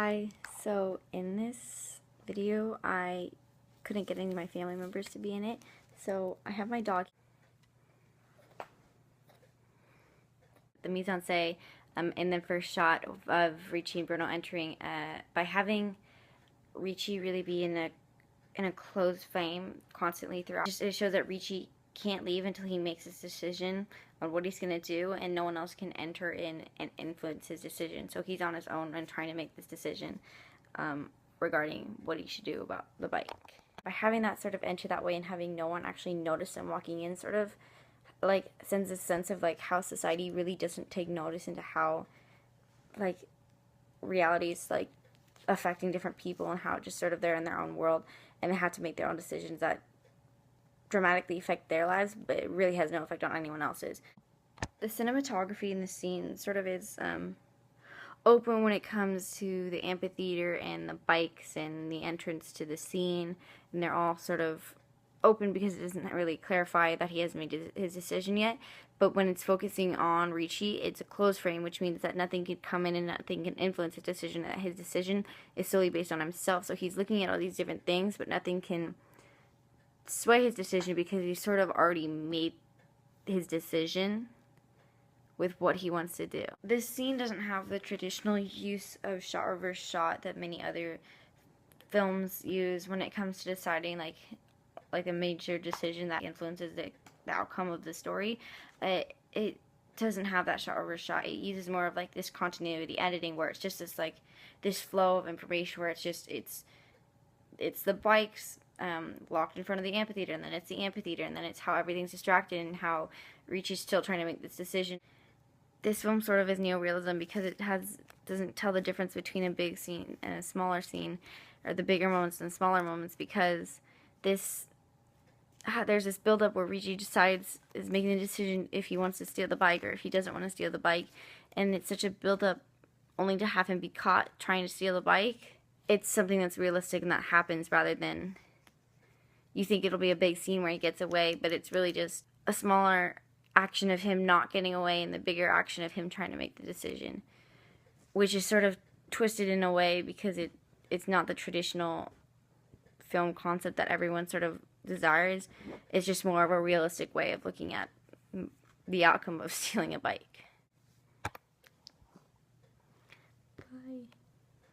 Hi, so in this video I couldn't get any of my family members to be in it, so I have my dog. The mise-en-scène in the first shot of Ricci and Bruno entering, by having Ricci really be in a closed frame constantly throughout. It shows that Ricci can't leave until he makes his decision on what he's going to do, and no one else can enter in and influence his decision. So he's on his own and trying to make this decision regarding what he should do about the bike. By having that sort of enter that way and having no one actually notice him walking in, sort of like sends a sense of like how society really doesn't take notice into how like reality is like affecting different people, and how just sort of they're in their own world and they have to make their own decisions that dramatically affect their lives, but it really has no effect on anyone else's. The cinematography in the scene sort of is open when it comes to the amphitheater and the bikes and the entrance to the scene, and they're all sort of open because it doesn't really clarify that he hasn't made his decision yet. But when it's focusing on Ricci, it's a closed frame, which means that nothing can come in and nothing can influence his decision, that his decision is solely based on himself. So he's looking at all these different things, but nothing can sway his decision because he's sort of already made his decision with what he wants to do. This scene doesn't have the traditional use of shot reverse shot that many other films use when it comes to deciding like a major decision that influences the outcome of the story. It doesn't have that shot reverse shot. It uses more of like this continuity editing where it's just this flow of information where it's the bikes locked in front of the amphitheater, and then it's the amphitheater, and then it's how everything's distracted and how Ricci's still trying to make this decision. This film sort of is neorealism because it doesn't tell the difference between a big scene and a smaller scene, or the bigger moments and smaller moments, because there's this build-up where Ricci is making a decision if he wants to steal the bike or if he doesn't want to steal the bike, and it's such a build-up only to have him be caught trying to steal the bike. It's something that's realistic and that happens, rather than you think it'll be a big scene where he gets away, but it's really just a smaller action of him not getting away and the bigger action of him trying to make the decision, which is sort of twisted in a way because it's not the traditional film concept that everyone sort of desires. It's just more of a realistic way of looking at the outcome of stealing a bike.